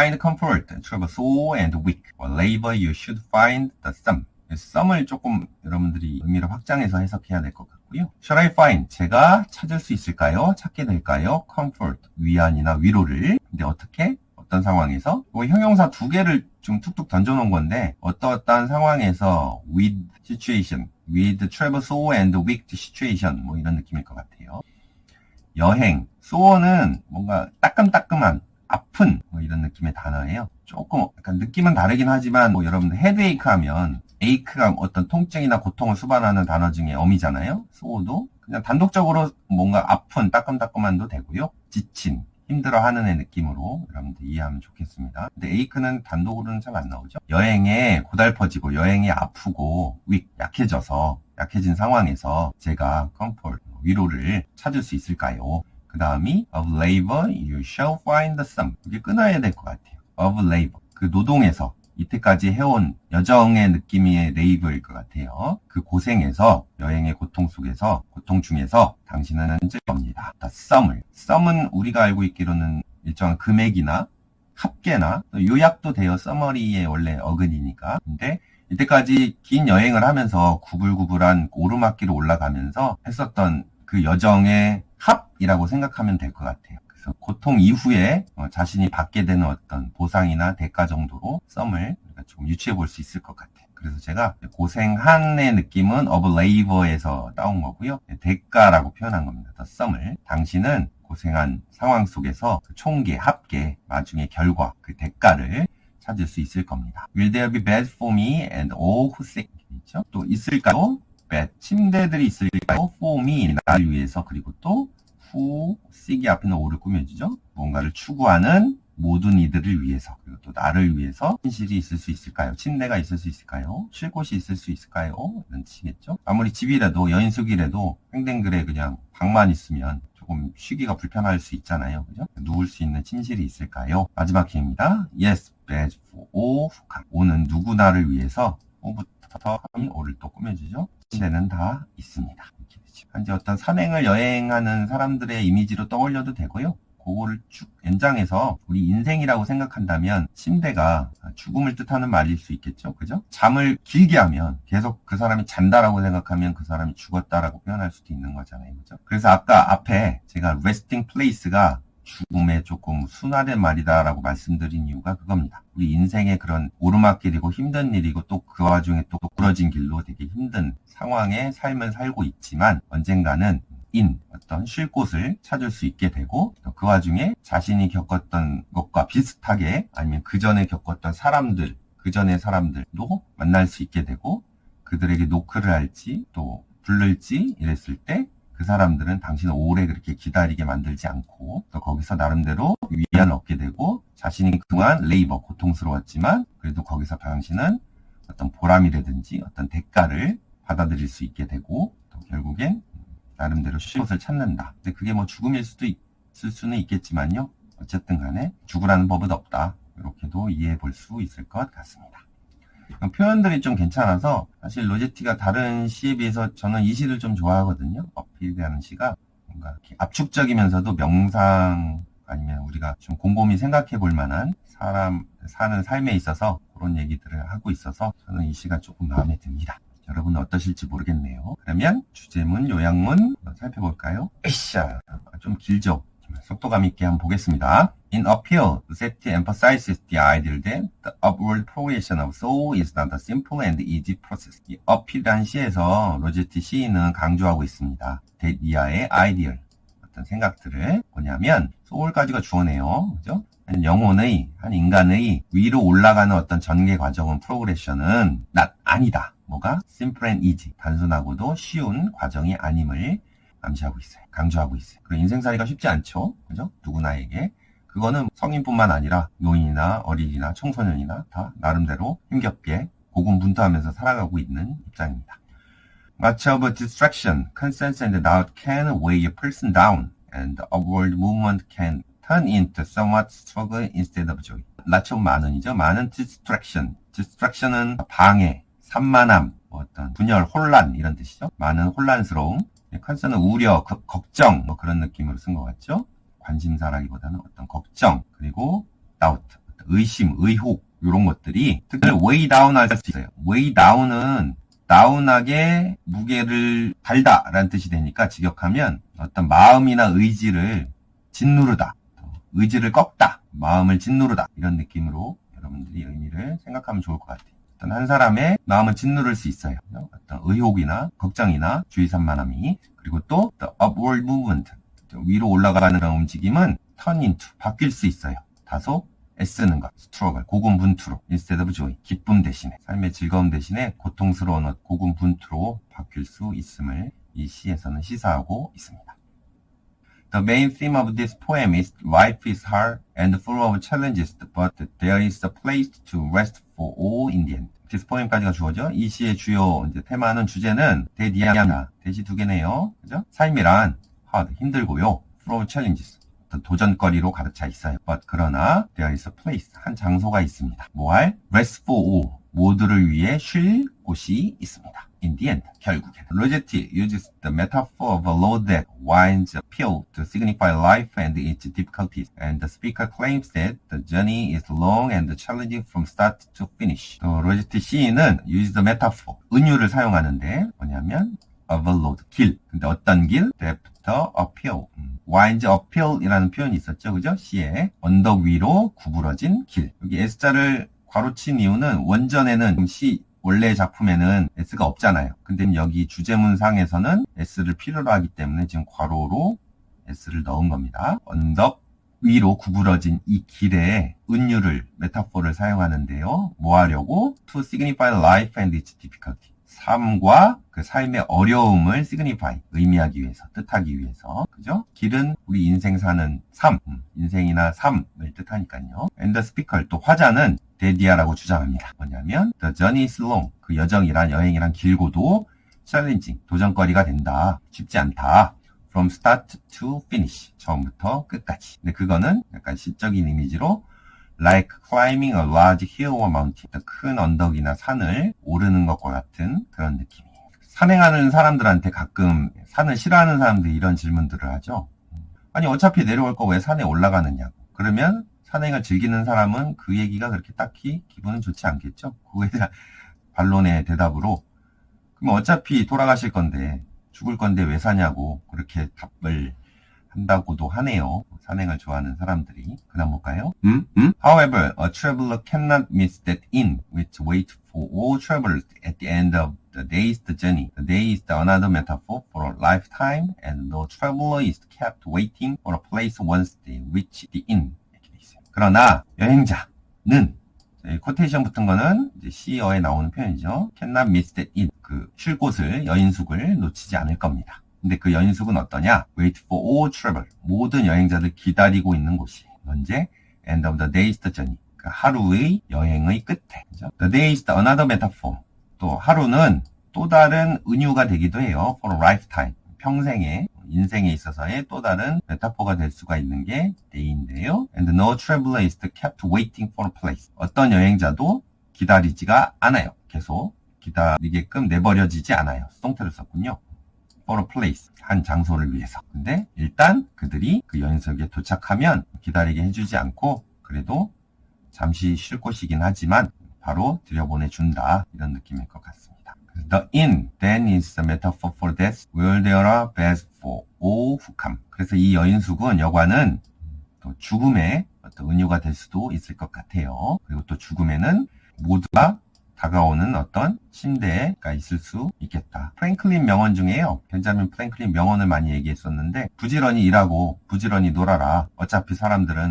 find comfort, trouble sore and weak. For labor, you should find the sum. sum을 조금 여러분들이 의미를 확장해서 해석해야 될 것 같고요. Shall I find? 제가 찾을 수 있을까요? 찾게 될까요? Comfort, 위안이나 위로를. 근데 어떻게? 어떤 상황에서? 형용사 두 개를 좀 툭툭 던져놓은 건데 어떠한 상황에서 with situation, with trouble sore and weak situation 뭐 이런 느낌일 것 같아요. 여행, sore는 뭔가 따끔따끔한 아픈 뭐 이런 느낌의 단어예요. 조금 약간 느낌은 다르긴 하지만 뭐 여러분들 헤드에이크 하면 에이크가 어떤 통증이나 고통을 수반하는 단어 중에 어미잖아요. sore도 그냥 단독적으로 뭔가 아픈 따끔따끔한도 되고요. 지친, 힘들어하는 애 느낌으로 여러분들 이해하면 좋겠습니다. 근데 에이크는 단독으로는 잘 안 나오죠. 여행에 고달퍼지고 여행에 아프고 약해진 상황에서 제가 comfort, 위로를 찾을 수 있을까요? 그 다음이 of labor you shall find the sum. 이게 끊어야 될 것 같아요. of labor. 그 노동에서 이때까지 해온 여정의 느낌의 레이버일 것 같아요. 그 고생에서 여행의 고통 속에서 고통 중에서 당신은 찾을 겁니다. sum은 우리가 알고 있기로는 일정한 금액이나 합계나 요약도 돼요. 서머리의 원래 어근이니까. 근데 이때까지 긴 여행을 하면서 구불구불한 오르막길을 올라가면서 했었던 그 여정의 합이라고 생각하면 될 것 같아요. 그래서 고통 이후에 자신이 받게 되는 어떤 보상이나 대가 정도로 썸을 좀 유추해 볼 수 있을 것 같아요. 그래서 제가 고생한의 느낌은 of labor에서 따온 거고요. 대가라고 표현한 겁니다. 썸을. 당신은 고생한 상황 속에서 그 총계, 합계, 나중에 결과, 그 대가를 찾을 수 있을 겁니다. Will there be bed for me and all who seek? 있죠? 또 있을까요? bed, 침대들이 있을까요? for me, 나를 위해서. 그리고 또 who seek이 앞에는 all을 꾸며주죠. 뭔가를 추구하는 모든 이들을 위해서. 그리고 또 나를 위해서 침실이 있을 수 있을까요? 침대가 있을 수 있을까요? 쉴 곳이 있을 수 있을까요? 이런 뜻이겠죠. 아무리 집이라도 여인숙이라도 횡댕글에 그냥 방만 있으면 조금 쉬기가 불편할 수 있잖아요. 그죠? 누울 수 있는 침실이 있을까요? 마지막 기회입니다. Yes, bed for all who come. 오는 누구나를 위해서 오부터 오를 또 꾸며주죠. 침대는 다 있습니다. 이렇게 되죠. 현재 어떤 산행을 여행하는 사람들의 이미지로 떠올려도 되고요. 그거를 쭉 연장해서 우리 인생이라고 생각한다면 침대가 죽음을 뜻하는 말일 수 있겠죠. 그죠? 잠을 길게 하면 계속 그 사람이 잔다라고 생각하면 그 사람이 죽었다라고 표현할 수도 있는 거잖아요. 그죠? 그래서 아까 앞에 제가 resting place가 죽음의 조금 순화된 말이다라고 말씀드린 이유가 그겁니다. 우리 인생의 그런 오르막길이고 힘든 일이고 또 그 와중에 또 부러진 길로 되게 힘든 상황의 삶을 살고 있지만 언젠가는 어떤 쉴 곳을 찾을 수 있게 되고 그 와중에 자신이 겪었던 것과 비슷하게 아니면 그 전에 겪었던 사람들, 그 전의 사람들도 만날 수 있게 되고 그들에게 노크를 할지 또 부를지 이랬을 때 그 사람들은 당신을 오래 그렇게 기다리게 만들지 않고 또 거기서 나름대로 위안을 얻게 되고 자신이 그동안 레이버, 고통스러웠지만 그래도 거기서 당신은 어떤 보람이라든지 어떤 대가를 받아들일 수 있게 되고 또 결국엔 나름대로 쉴 곳을 찾는다. 근데 그게 뭐 죽음일 수도 있을 수는 있겠지만요. 어쨌든 간에 죽으라는 법은 없다. 이렇게도 이해해 볼 수 있을 것 같습니다. 표현들이 좀 괜찮아서 사실 로제티가 다른 시에 비해서 저는 이 시를 좀 좋아하거든요. 어필이라는 시가 뭔가 이렇게 압축적이면서도 명상 아니면 우리가 좀 곰곰이 생각해 볼 만한 사람 사는 삶에 있어서 그런 얘기들을 하고 있어서 저는 이 시가 조금 마음에 듭니다. 여러분은 어떠실지 모르겠네요. 그러면 주제문, 요약문 살펴볼까요? 으쌰, 좀 길죠? 속도감 있게 한번 보겠습니다. In appeal, Rossetti emphasizes the idea that the upward progression of soul is not a simple and easy process. 이 appeal이라는 시에서 로제티 시인은 강조하고 있습니다. that 이하의 ideal, 어떤 생각들을 뭐냐면 soul까지가 주어네요. 그죠? 한 영혼의, 한 인간의 위로 올라가는 어떤 전개 과정은 프로그레션은 아니다. 뭐가? simple and easy, 단순하고도 쉬운 과정이 아님을 암시하고 있어요. 강조하고 있어요. 그리고 인생살이가 쉽지 않죠. 그죠? 누구나에게. 그거는 성인뿐만 아니라 노인이나 어린이나 청소년이나 다 나름대로 힘겹게 고군분투하면서 살아가고 있는 입장입니다. Much of a distraction, consensus and doubt can weigh a person down, and the upward movement can turn into somewhat struggle instead of joy. much of 많은이죠. 많은 distraction. distraction은 방해, 산만함, 어떤 분열, 혼란 이런 뜻이죠. 많은 혼란스러움. 컨서는 우려, 걱정 뭐 그런 느낌으로 쓴 것 같죠. 관심사라기보다는 어떤 걱정 그리고 doubt, 의심, 의혹 이런 것들이 특히 way down 할 수 있어요. way down은 다운하게 무게를 달다라는 뜻이 되니까 직역하면 어떤 마음이나 의지를 짓누르다, 의지를 꺾다, 마음을 짓누르다 이런 느낌으로 여러분들이 의미를 생각하면 좋을 것 같아요. 어떤 한 사람의 마음을 짓누를 수 있어요. 어떤 의혹이나 걱정이나 주의 산만함이. 그리고 또 the upward movement, 위로 올라가는 그런 움직임은 turn into, 바뀔 수 있어요. 다소 애쓰는 것, struggle, 고군분투로 instead of joy, 기쁨 대신에, 삶의 즐거움 대신에 고통스러운 고군분투로 바뀔 수 있음을 이 시에서는 시사하고 있습니다. The main theme of this poem is life is hard and full of challenges, but there is a place to rest for all in the end. This poem까지가 주어져. 이 시의 주요 이제 테마는 주제는 대디아나, 대시 두 개네요. 그죠? 삶이란 hard, 힘들고요. full of challenges, 어떤 도전거리로 가득 차 있어요. But 그러나 there is a place, 한 장소가 있습니다. 뭐할? Rest for all, 모두를 위해 쉴 곳이 있습니다. In the end, 결국엔. Rossetti uses the metaphor of a load that winds uphill to signify life and its difficulties, and the speaker claims that the journey is long and challenging from start to finish. 로제티 시인은 use the metaphor, 은유를 사용하는데 뭐냐면 of a load, 길. 근데 어떤 길? After uphill. winds uphill이라는 표현이 있었죠. 그죠? 시에 언덕 위로 구부러진 길. 여기 S자를 괄호친 이유는 원전에는 시 원래 작품에는 S가 없잖아요. 근데 여기 주제문상에서는 S를 필요로 하기 때문에 지금 괄호로 S를 넣은 겁니다. 언덕 위로 구부러진 이 길에 은유를, 메타포를 사용하는데요. 뭐 하려고? To signify life and its difficulty. 삶과 그 삶의 어려움을 signify, 의미하기 위해서, 뜻하기 위해서. 그죠? 길은 우리 인생 사는 삶, 인생이나 삶을 뜻하니까요. And the speaker, 또 화자는 데디아라고 주장합니다. 뭐냐면 the journey is long, 그 여행이란 길고도 challenging, 도전거리가 된다. 쉽지 않다. From start to finish, 처음부터 끝까지. 근데 그거는 약간 시적인 이미지로 like climbing a large hill or mountain, 큰 언덕이나 산을 오르는 것과 같은 그런 느낌이에요. 산행하는 사람들한테 가끔 산을 싫어하는 사람들이 이런 질문들을 하죠. 아니 어차피 내려올 거 왜 산에 올라가느냐고. 그러면 산행을 즐기는 사람은 그 얘기가 그렇게 딱히 기분은 좋지 않겠죠. 그거에 대한 반론의 대답으로 그럼 어차피 돌아가실 건데 죽을 건데 왜 사냐고 그렇게 답을 한다고도 하네요. 산행을 좋아하는 사람들이. 그다음 볼까요? However, a traveler cannot miss that inn which waits for all travelers at the end of the day's journey. The day is another metaphor for a lifetime, and no traveler is kept waiting for a place once they reach the inn. 이렇게 돼 있어요. 그러나 여행자는 코테이션 붙은 거는 이제 시어에 나오는 표현이죠. Cannot miss that inn. 그 쉴 곳을, 여인숙을 놓치지 않을 겁니다. 근데 그 여인숙은 어떠냐? Wait for all travel. 모든 여행자들 기다리고 있는 곳이. 언제? End of the day's journey. 그 하루의 여행의 끝에. 그죠? The day is another metaphor. 또 하루는 또 다른 은유가 되기도 해요. For a lifetime. 평생에, 인생에 있어서의 또 다른 메타포가 될 수가 있는 게 day인데요. And no traveler is kept waiting for a place. 어떤 여행자도 기다리지가 않아요. 계속 기다리게끔 내버려지지 않아요. 수동태를 썼군요. for a place, 한 장소를 위해서. 근데 일단 그들이 그 여인석에 도착하면 기다리게 해주지 않고 그래도 잠시 쉴 곳이긴 하지만 바로 들여보내준다. 이런 느낌일 것 같습니다. The inn then is a metaphor for death, where there are beds for all who come. 그래서 이 여인숙은 여관은 또 죽음의 어떤 은유가 될 수도 있을 것 같아요. 그리고 또 죽음에는 모두가 다가오는 어떤 침대가 있을 수 있겠다. 프랭클린 명언 중에요. 벤자민 프랭클린 명언을 많이 얘기했었는데 부지런히 일하고 부지런히 놀아라. 어차피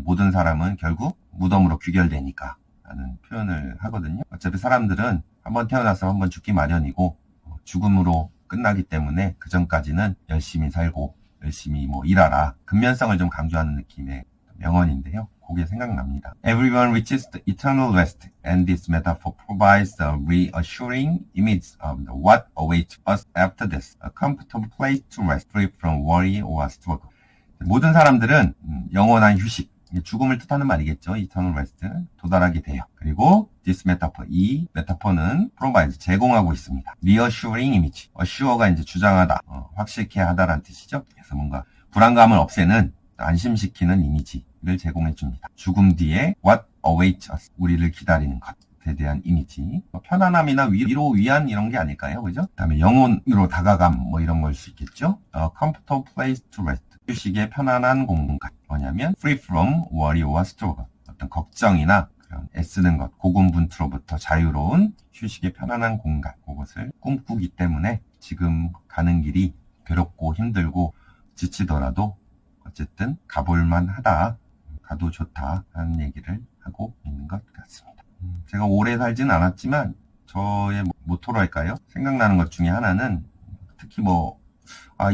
모든 사람은 결국 무덤으로 귀결되니까 라는 표현을 하거든요. 어차피 사람들은 한번 태어나서 한번 죽기 마련이고 죽음으로 끝나기 때문에 그 전까지는 열심히 살고 열심히 일하라. 근면성을 좀 강조하는 느낌의 명언인데요. 그게 생각납니다. Everyone reaches the eternal rest, and this metaphor provides a reassuring image of what awaits us after death, a comfortable place to rest, free from worry or struggle. 모든 사람들은 영원한 휴식, 죽음을 뜻하는 말이겠죠. eternal rest, 도달하게 돼요. 그리고 this metaphor, 이 메타포는 provides, 제공하고 있습니다. reassuring image, assure가 이제 주장하다, 확실케 하다라는 뜻이죠. 그래서 뭔가 불안감을 없애는 안심시키는 이미지를 제공해 줍니다. 죽음 뒤에 what awaits us. 우리를 기다리는 것에 대한 이미지. 편안함이나 위로, 위안 이런 게 아닐까요? 그죠? 그 다음에 영혼으로 다가감 뭐 이런 걸 수 있겠죠? comfortable place to rest. 휴식의 편안한 공간. 뭐냐면 free from worry or struggle. 어떤 걱정이나 그런 애쓰는 것, 고군분투로부터 자유로운 휴식의 편안한 공간. 그것을 꿈꾸기 때문에 지금 가는 길이 괴롭고 힘들고 지치더라도 어쨌든 가볼만 하다. 가도 좋다 하는 얘기를 하고 있는 것 같습니다. 제가 오래 살진 않았지만 저의 모토랄까요? 생각나는 것 중에 하나는 특히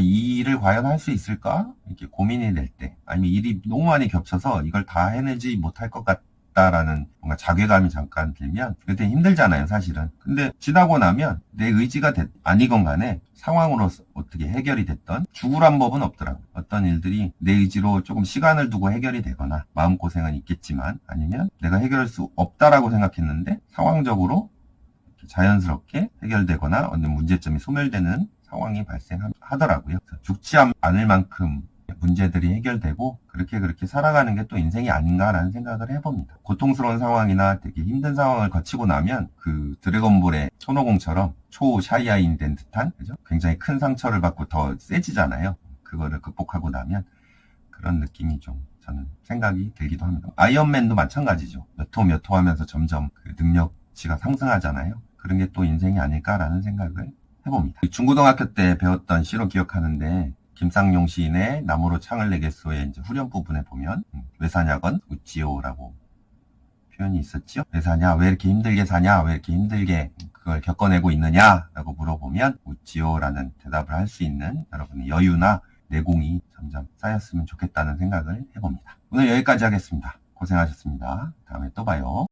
이 일을 과연 할 수 있을까? 이렇게 고민이 될 때, 아니면 일이 너무 많이 겹쳐서 이걸 다 해내지 못할 것 같다라는 뭔가 자괴감이 잠깐 들면 그때 힘들잖아요, 사실은. 근데 지나고 나면 내 의지가 아니건 간에 상황으로 어떻게 해결이 됐던 죽으란 법은 없더라고요. 어떤 일들이 내 의지로 조금 시간을 두고 해결이 되거나 마음고생은 있겠지만 아니면 내가 해결할 수 없다라고 생각했는데 상황적으로 자연스럽게 해결되거나 어느 문제점이 소멸되는 상황이 발생하더라고요. 죽지 않을 만큼 문제들이 해결되고 그렇게 살아가는 게 또 인생이 아닌가라는 생각을 해봅니다. 고통스러운 상황이나 되게 힘든 상황을 거치고 나면 그 드래곤볼의 손오공처럼 초샤이아인 된 듯한 그죠? 굉장히 큰 상처를 받고 더 세지잖아요. 그거를 극복하고 나면 그런 느낌이 좀 저는 생각이 들기도 합니다. 아이언맨도 마찬가지죠. 몇 호 하면서 점점 그 능력치가 상승하잖아요. 그런 게 또 인생이 아닐까라는 생각을 해봅니다. 중고등학교 때 배웠던 시로 기억하는데 김상용 시인의 나무로 창을 내겠소의 이제 후렴 부분에 보면 왜 사냐건 웃지요라고 표현이 있었죠. 왜 사냐? 왜 이렇게 힘들게 사냐? 왜 이렇게 힘들게 그걸 겪어내고 있느냐? 라고 물어보면 웃지요라는 대답을 할 수 있는 여러분의 여유나 내공이 점점 쌓였으면 좋겠다는 생각을 해봅니다. 오늘 여기까지 하겠습니다. 고생하셨습니다. 다음에 또 봐요.